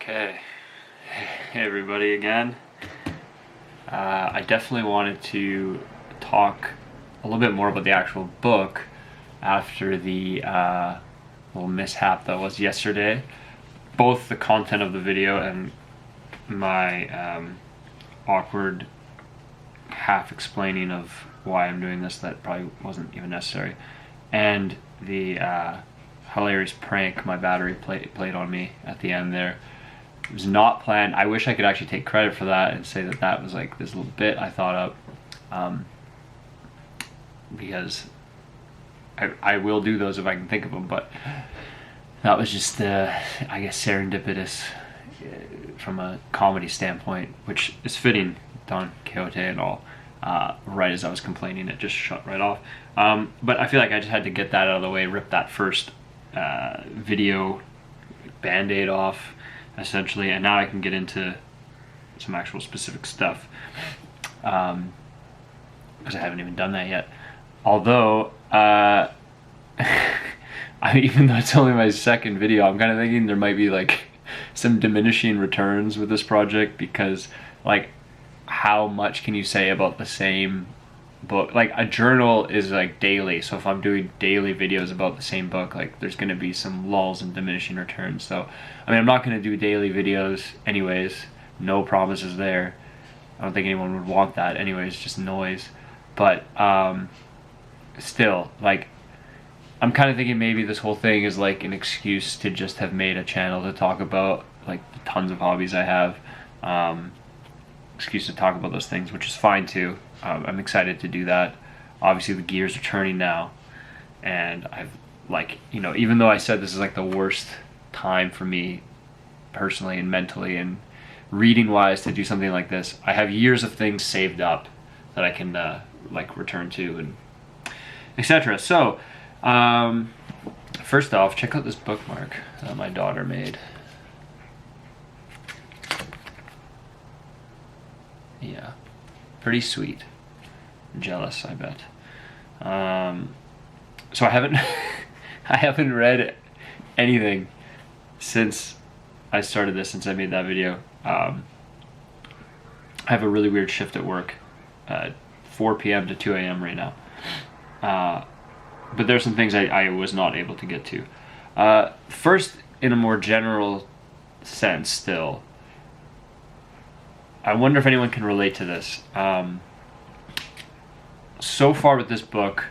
Okay, hey everybody again. I definitely wanted to talk a little bit more about the actual book after the little mishap that was yesterday. Both the content of the video and my awkward half explaining of why I'm doing this that probably wasn't even necessary, and the hilarious prank my battery played on me at the end there. It was not planned. I wish I could actually take credit for that and say that that was like this little bit I thought up, because I will do those if I can think of them, but that was just I guess serendipitous from a comedy standpoint, which is fitting, Don Quixote and all. Right as I was complaining, it just shut right off. But I feel like I just had to get that out of the way, rip that first video band-aid off, essentially, and now I can get into some actual specific stuff, because I haven't even done that yet. Although, even though it's only my second video, I'm kind of thinking there might be like some diminishing returns with this project, because like, how much can you say about the same book? Like, a journal is like daily, so if I'm doing daily videos about the same book, like there's going to be some lulls and diminishing returns. So I mean, I'm not going to do daily videos anyways, no promises there. I don't think anyone would want that anyways, just noise. But still, like, I'm kind of thinking maybe this whole thing is like an excuse to just have made a channel to talk about like the tons of hobbies I have. Excuse to talk about those things, which is fine too. I'm excited to do that. Obviously the gears are turning now, and I've, like, you know, even though I said this is like the worst time for me personally and mentally and reading wise to do something like this, I have years of things saved up that I can like return to and etc. So first off, check out this bookmark that my daughter made. Yeah, pretty sweet. I'm jealous, I bet. So I haven't I haven't read anything since I started this, since I made that video. I have a really weird shift at work, 4 p.m. to 2 a.m. right now. But there's some things I was not able to get to. First, in a more general sense still, I wonder if anyone can relate to this. So far with this book,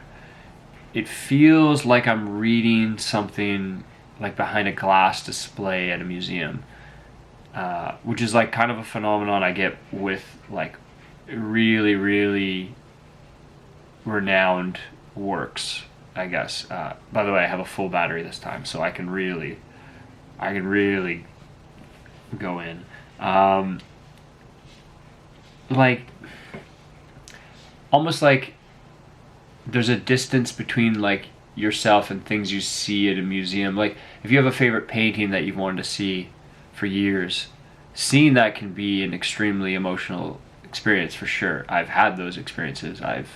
it feels like I'm reading something like behind a glass display at a museum, which is like kind of a phenomenon I get with like really, really renowned works, I guess. By the way, I have a full battery this time, so I can really go in. Like, almost like there's a distance between like yourself and things you see at a museum. Like, if you have a favorite painting that you've wanted to see for years, seeing that can be an extremely emotional experience for sure. I've had those experiences. I've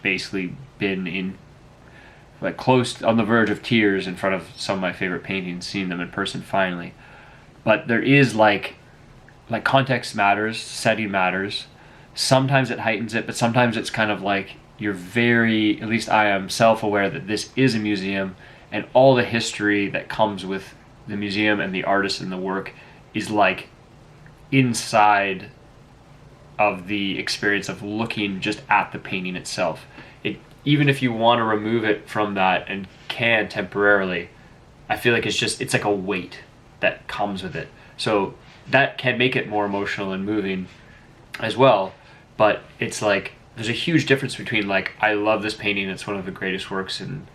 basically been in like close on the verge of tears in front of some of my favorite paintings, seeing them in person finally. But there is like context matters, setting matters. Sometimes it heightens it, but sometimes it's kind of like you're very, at least I am, self-aware that this is a museum, and all the history that comes with the museum and the artist and the work is like inside of the experience of looking just at the painting itself. Even if you want to remove it from that, and can temporarily, I feel like it's like a weight that comes with it. So that can make it more emotional and moving as well. But it's like, there's a huge difference between like, I love this painting, it's one of the greatest works in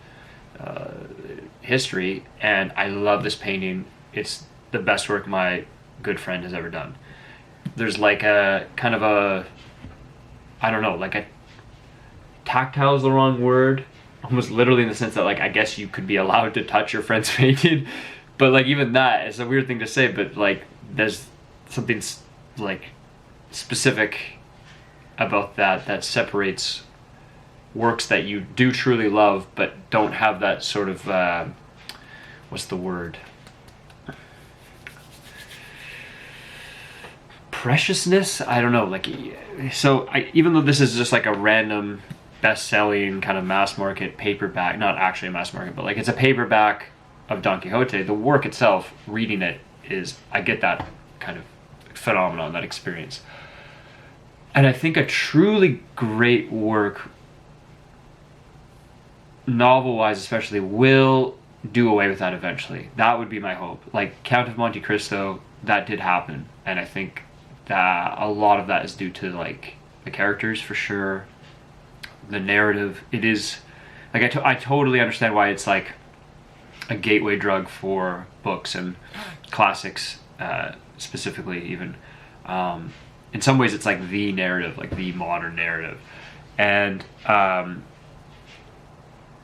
history, and I love this painting, it's the best work my good friend has ever done. There's like a kind of a, I don't know, like a tactile is the wrong word, almost literally, in the sense that like, I guess you could be allowed to touch your friend's painting, but like even that is a weird thing to say, but like there's something like specific about that separates works that you do truly love but don't have that sort of what's the word, preciousness, I don't know, like, so even though this is just like a random best-selling kind of mass market paperback, not actually a mass market, but like it's a paperback of Don Quixote, the work itself, reading it, is, I get that kind of phenomenon, that experience. And I think a truly great work, novel-wise especially, will do away with that eventually. That would be my hope. Like Count of Monte Cristo, that did happen, and I think that a lot of that is due to like the characters, for sure, the narrative. It is like I totally understand why it's like a gateway drug for books and classics, specifically even. In some ways it's like the narrative, like the modern narrative, and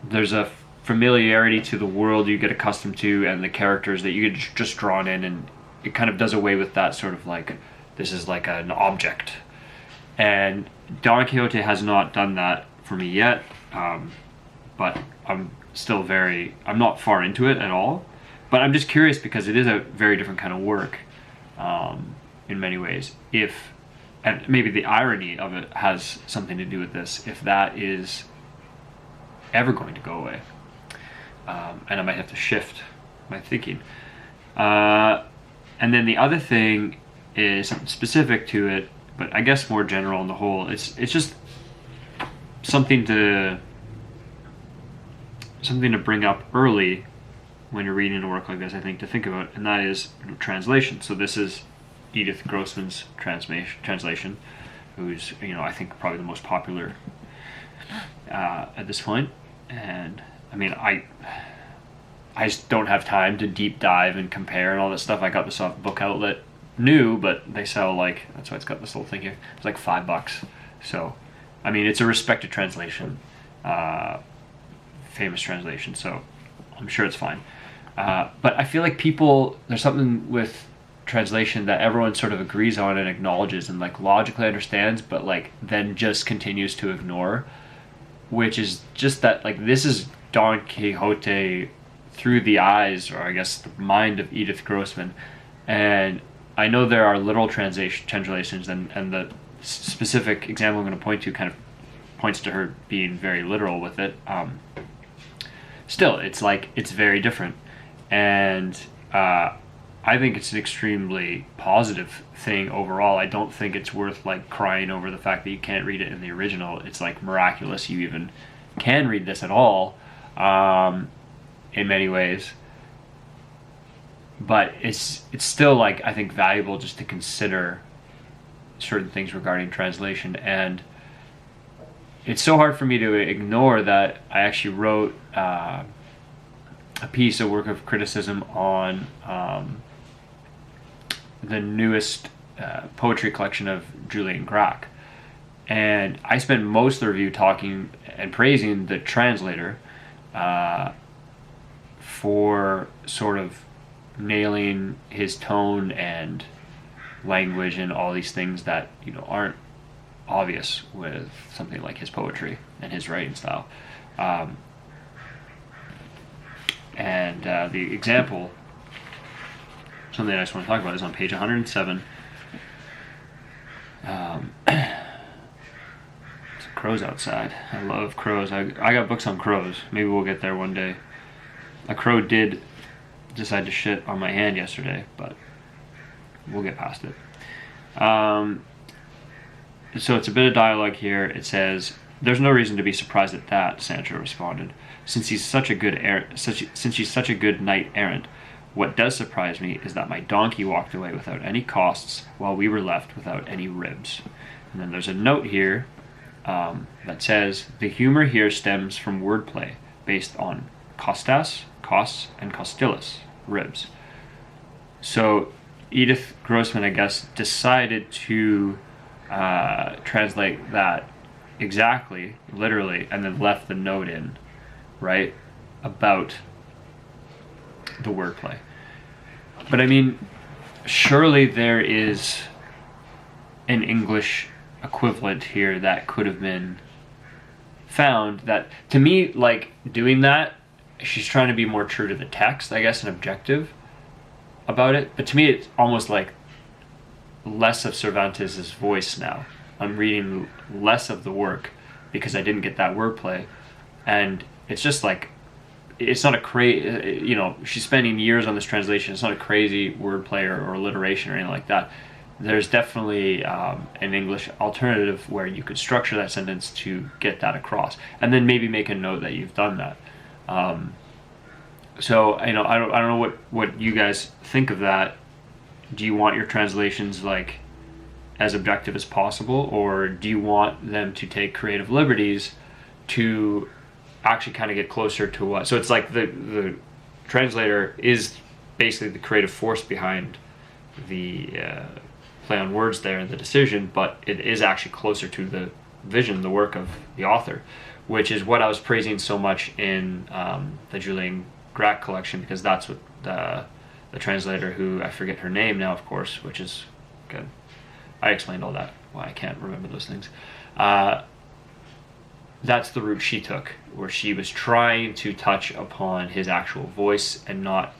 there's a familiarity to the world you get accustomed to and the characters that you get just drawn in, and it kind of does away with that sort of like, this is like an object. And Don Quixote has not done that for me yet, but I'm not far into it at all, but I'm just curious because it is a very different kind of work, in many ways. And maybe the irony of it has something to do with this, if that is ever going to go away. And I might have to shift my thinking. And then the other thing is something specific to it, but I guess more general on the whole. It's just something to bring up early when you're reading a work like this, I think, to think about, and that is translation. So this is Edith Grossman's translation, who's, I think probably the most popular at this point. And I mean, I just don't have time to deep dive and compare and all this stuff. I got this off Book Outlet, new, but they sell like, that's why it's got this little thing here. It's like $5. So, I mean, it's a respected translation, famous translation. So, I'm sure it's fine. But I feel like there's something with translation that everyone sort of agrees on and acknowledges and like logically understands, but like then just continues to ignore, which is just that like this is Don Quixote through the eyes, or I guess the mind, of Edith Grossman. And I know there are literal translations, and the specific example I'm going to point to kind of points to her being very literal with it. Still, it's like, it's very different. And I think it's an extremely positive thing overall. I don't think it's worth like crying over the fact that you can't read it in the original. It's like miraculous you even can read this at all, in many ways. But it's still like, I think, valuable just to consider certain things regarding translation. And it's so hard for me to ignore that I actually wrote a piece, a work of criticism on the newest poetry collection of Julian Gracq. And I spent most of the review talking and praising the translator for sort of nailing his tone and language and all these things that aren't obvious with something like his poetry and his writing style. And the example, something I just want to talk about, is on page 107. It's crows outside. I love crows. I got books on crows. Maybe we'll get there one day. A crow did decide to shit on my hand yesterday, but we'll get past it. So it's a bit of dialogue here. It says, "There's no reason to be surprised at that," Sancho responded. Since she's such a good knight errant, what does surprise me is that my donkey walked away without any costs, while we were left without any ribs." And then there's a note here that says, "The humor here stems from wordplay based on costas, costs, and costillas, ribs." So Edith Grossman, I guess, decided to translate that exactly, literally, and then left the note in, right, about the wordplay. But I mean, surely there is an English equivalent here that could have been found. That, to me, like, doing that, she's trying to be more true to the text, I guess, and objective about it. But to me, it's almost like less of Cervantes' voice now. I'm reading less of the work because I didn't get that wordplay, and it's just like, it's not a crazy, you know, she's spending years on this translation. It's not a crazy wordplay or alliteration or anything like that. There's definitely an English alternative where you could structure that sentence to get that across, and then maybe make a note that you've done that. So you know, I don't know what you guys think of that. Do you want your translations like as objective as possible, or do you want them to take creative liberties to actually kind of get closer to what? So it's like the translator is basically the creative force behind the play on words there and the decision, but it is actually closer to the vision, the work of the author, which is what I was praising so much in the Julien Gracq collection, because that's what the translator, who I forget her name now, of course, which is good. I explained all that, why I can't remember those things. That's the route she took, where she was trying to touch upon his actual voice and not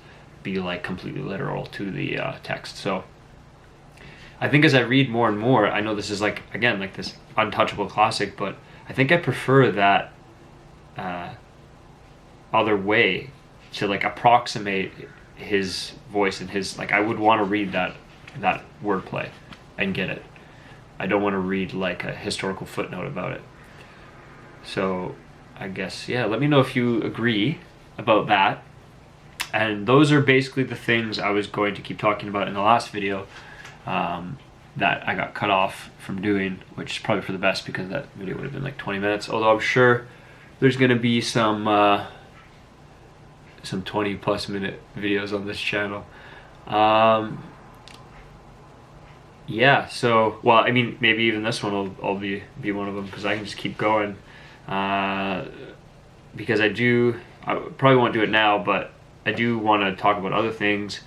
be like completely literal to the text. So I think as I read more and more, I know this is like, again, like this untouchable classic, but I think I prefer that other way to like approximate his voice and his, like, I would want to read that wordplay and get it. I don't want to read like a historical footnote about it. So I guess, yeah, let me know if you agree about that. And those are basically the things I was going to keep talking about in the last video that I got cut off from doing, which is probably for the best, because that video would have been like 20 minutes. Although I'm sure there's going to be some 20 plus minute videos on this channel. Yeah, so, well, I mean, maybe even this one will be one of them, because I can just keep going. Because I probably won't do it now, but I do want to talk about other things.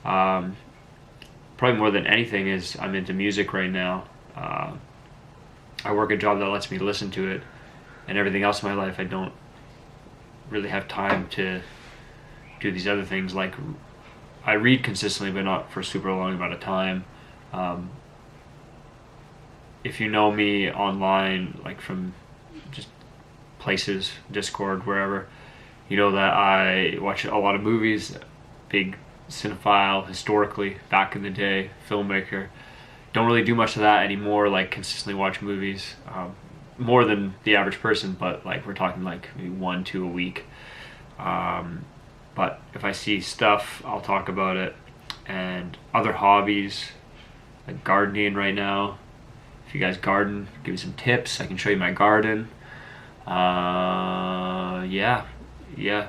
Probably more than anything is I'm into music right now. I work a job that lets me listen to it, and everything else in my life I don't really have time to do these other things. Like, I read consistently, but not for a super long amount of time. If you know me online, like from just places, Discord, wherever, you know that I watch a lot of movies, big cinephile, historically, back in the day, filmmaker. Don't really do much of that anymore, like consistently watch movies, more than the average person, but like we're talking like maybe 1-2 a week. But if I see stuff, I'll talk about it. And other hobbies, like gardening right now. If you guys garden, give me some tips. I can show you my garden. Yeah,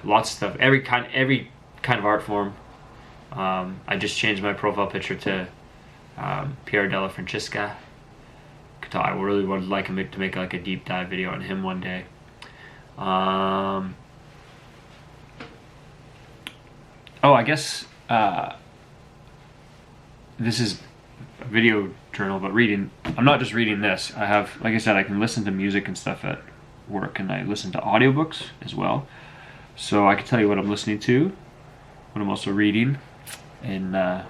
lots of stuff. Every kind of art form. I just changed my profile picture to Pier della Francesca. I really would like him to make like a deep dive video on him one day. I guess this is a video journal about reading. I'm not just reading this. I have, like I said, I can listen to music and stuff at work, and I listen to audiobooks as well. So I can tell you what I'm listening to, what I'm also reading. And okay,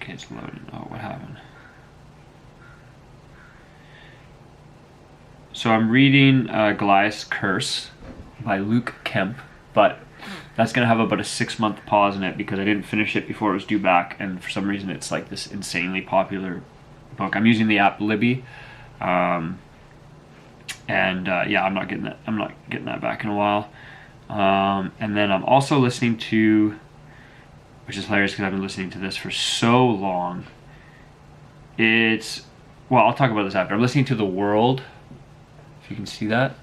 it's loading. Oh, what happened? So I'm reading Goliath's Curse by Luke Kemp, but that's going to have about a 6-month pause in it because I didn't finish it before it was due back, and for some reason it's like this insanely popular book. I'm using the app Libby, and yeah, I'm not getting that back in a while. And then I'm also listening to, which is hilarious because I've been listening to this for so long. I'll talk about this after. I'm listening to The World, if you can see that,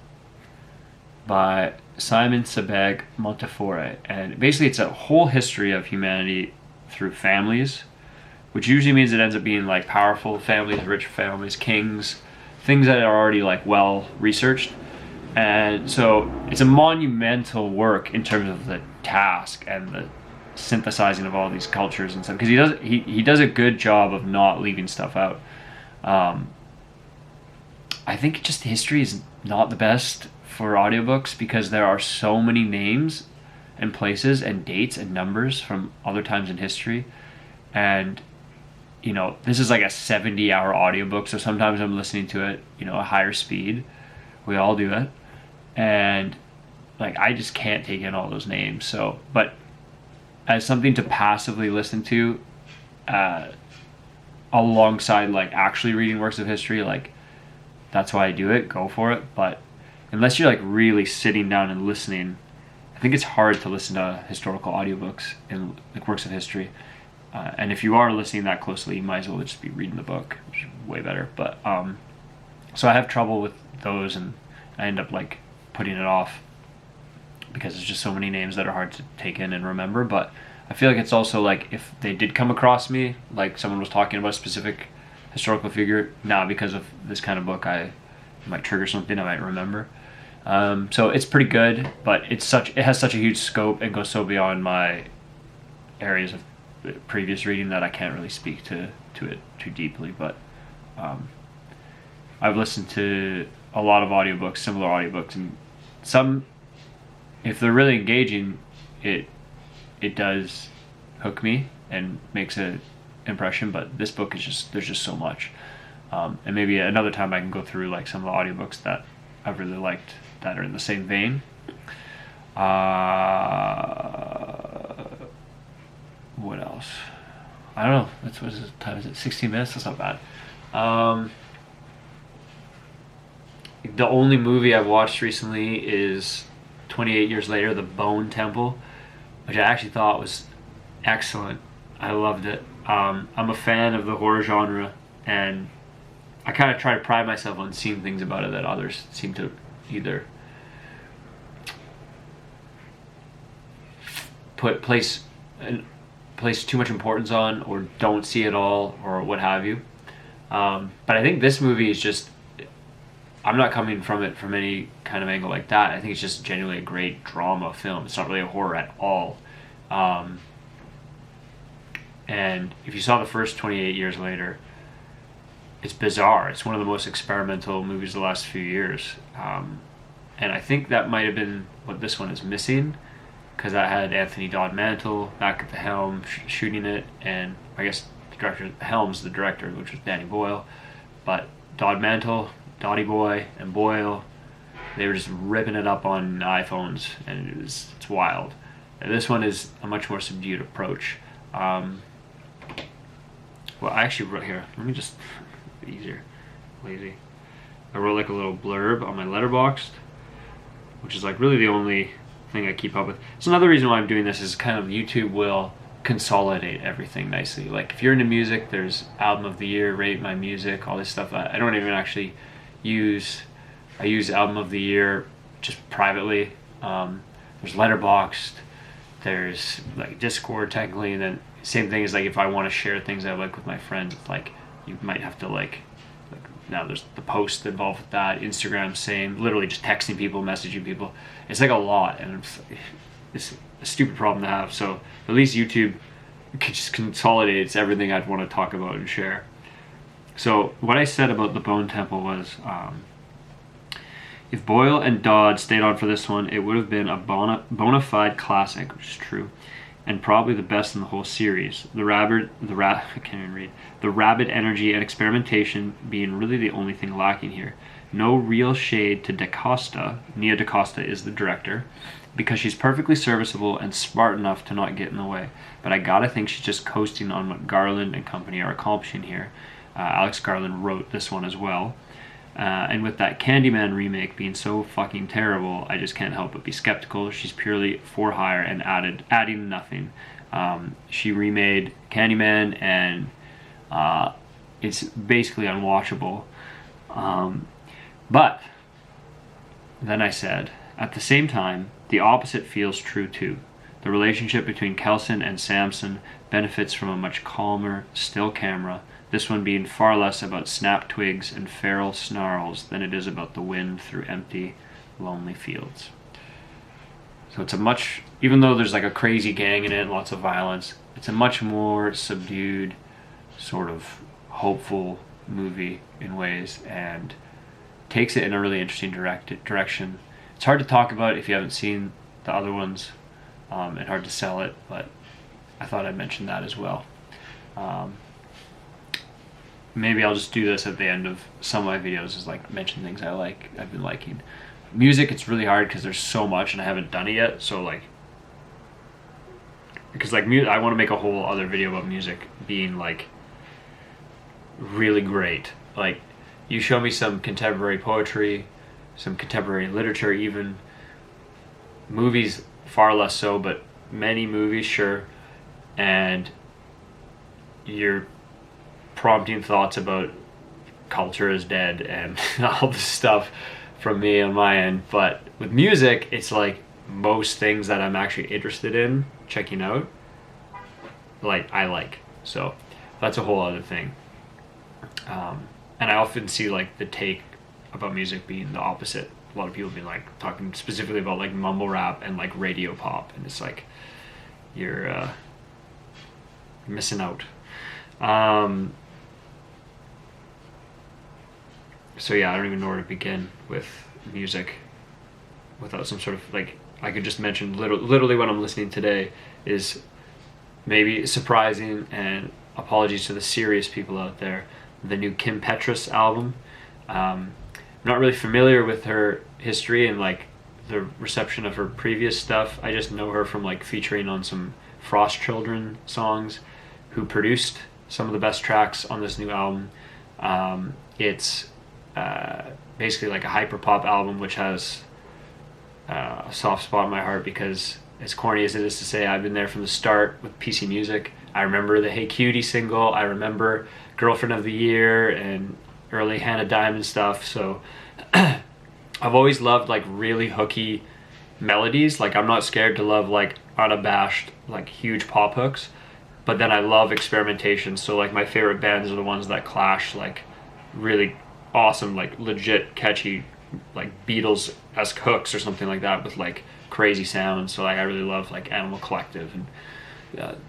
by Simon Sebag Montefiore, and basically it's a whole history of humanity through families, which usually means it ends up being like powerful families, rich families, kings, things that are already like well researched. And so it's a monumental work in terms of the task and the synthesizing of all these cultures and stuff, because he does a good job of not leaving stuff out. I think just history is not the best for audiobooks because there are so many names and places and dates and numbers from other times in history. And this is like a 70-hour audiobook, so sometimes I'm listening to it, a higher speed. We all do it. And like, I just can't take in all those names. So, but as something to passively listen to, alongside like actually reading works of history, like, that's why I do it. Go for it. But unless you're like really sitting down and listening, I think it's hard to listen to historical audiobooks and like works of history. And if you are listening that closely, you might as well just be reading the book, which is way better. But so I have trouble with those, and I end up like putting it off because there's just so many names that are hard to take in and remember. But I feel like it's also like, if they did come across me, like someone was talking about a specific historical figure, now because of this kind of book, I might trigger something I might remember. So it's pretty good, but it has such a huge scope and goes so beyond my areas of previous reading that I can't really speak to it too deeply. But I've listened to a lot of audiobooks, similar audiobooks, and some, if they're really engaging, it does hook me and makes an impression. But this book is there's just so much. And maybe another time I can go through like some of the audiobooks that I've really liked that are in the same vein. What else? I don't know. What time is it? 16 minutes? That's not bad. The only movie I've watched recently is 28 Years Later, The Bone Temple, which I actually thought was excellent. I loved it. I'm a fan of the horror genre, and I kind of try to pride myself on seeing things about it that others seem to either place too much importance on, or don't see at all, or what have you. But I think this movie is just, I'm not coming from it from any kind of angle like that. I think it's just genuinely a great drama film. It's not really a horror at all. And if you saw the first 28 Years Later, it's bizarre. It's one of the most experimental movies of the last few years. And I think that might have been what this one is missing, because I had Anthony Dodd Mantle back at the helm shooting it, and I guess the director, Helm's the director, which was Danny Boyle. But Dodd Mantle, Dottie Boy, and Boyle, they were just ripping it up on iPhones, and it's wild. And this one is a much more subdued approach. Well, I actually wrote here. Let me just easier, lazy. I wrote like a little blurb on my Letterboxd, which is like really the only thing I keep up with. So another reason why I'm doing this is kind of YouTube will consolidate everything nicely. Like if you're into music, there's album of the year, rate my music, all this stuff. I don't even actually use. I use album of the year just privately. There's Letterboxd, there's like Discord technically, and then same thing is like if I want to share things I like with my friends, it's like you might have to like now there's the post involved with that. Instagram, same, literally just texting people, messaging people. It's like a lot, and it's a stupid problem to have. So at least YouTube just consolidates everything I'd want to talk about and share. So what I said about The Bone Temple was, if Boyle and Dodd stayed on for this one, it would have been a bona fide classic, which is true, and probably the best in the whole series. The rabid energy and experimentation being really the only thing lacking here. No real shade to DaCosta. Nia DaCosta is the director, because she's perfectly serviceable and smart enough to not get in the way. But I gotta think she's just coasting on what Garland and company are accomplishing here. Alex Garland wrote this one as well. And with that Candyman remake being so fucking terrible, I just can't help but be skeptical. She's purely for hire and adding nothing. She remade Candyman, and it's basically unwatchable. But then I said, at the same time, the opposite feels true too. The relationship between Kelson and Samson benefits from a much calmer, still camera, this one being far less about snap twigs and feral snarls than it is about the wind through empty, lonely fields. So it's even though there's like a crazy gang in it and lots of violence, it's a much more subdued, sort of hopeful movie in ways, and takes it in a really interesting direction. It's hard to talk about if you haven't seen the other ones. and hard to sell it, but I thought I'd mention that as well. Maybe I'll just do this at the end of some of my videos, is like mention things I've been liking. Music, it's really hard because there's so much and I haven't done it yet, so like, because like I want to make a whole other video about music being like really great. Like, you show me some contemporary poetry, some contemporary literature, even movies far less so, but many movies, sure, and you're prompting thoughts about culture is dead and all this stuff from me on my end. But with music, it's like most things that I'm actually interested in checking out, like I like. So that's a whole other thing. And I often see like the take about music being the opposite. A lot of people being like talking specifically about like mumble rap and like radio pop, and it's like you're missing out. So yeah, I don't even know where to begin with music without some sort of like, I could just mention literally what I'm listening today is maybe surprising, and apologies to the serious people out there, the new Kim Petras album. I'm not really familiar with her history and like the reception of her previous stuff. I just know her from like featuring on some Frost Children songs, who produced some of the best tracks on this new album. It's basically like a hyper pop album, which has a soft spot in my heart because, as corny as it is to say, I've been there from the start with PC Music. I remember the Hey Cutie single, I remember Girlfriend of the Year and early Hannah Diamond stuff. So I've always loved like really hooky melodies. Like, I'm not scared to love like unabashed like huge pop hooks, but then I love experimentation. So like my favorite bands are the ones that clash like really awesome, like legit catchy, like Beatles-esque hooks or something like that with like crazy sounds. So like I really love like Animal Collective, and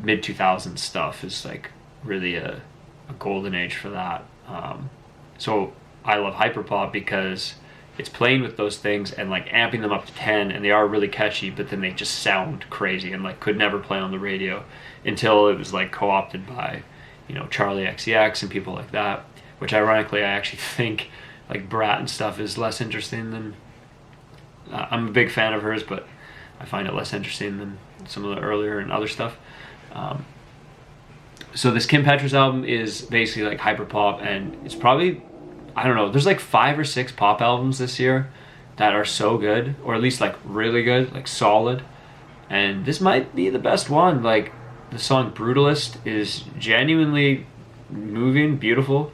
mid 2000s stuff is like really a golden age for that. So I love hyperpop because it's playing with those things and like amping them up to 10, and they are really catchy, but then they just sound crazy and like could never play on the radio until it was like co-opted by, you know, Charlie XCX and people like that, which ironically I actually think like Brat and stuff is less interesting than, I'm a big fan of hers, but I find it less interesting than some of the earlier and other stuff. So this Kim Petras album is basically like hyperpop, and it's probably, I don't know, there's like 5 or 6 pop albums this year that are so good, or at least like really good, like solid, and this might be the best one. Like, the song Brutalist is genuinely moving, beautiful,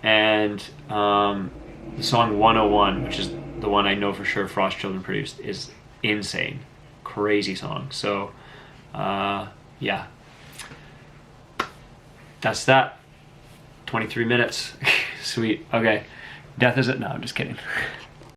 and the song 101, which is the one I know for sure Frost Children produced, is insane, crazy song. So yeah, that's that. 23 minutes. Sweet. Okay, death is it. No, I'm just kidding.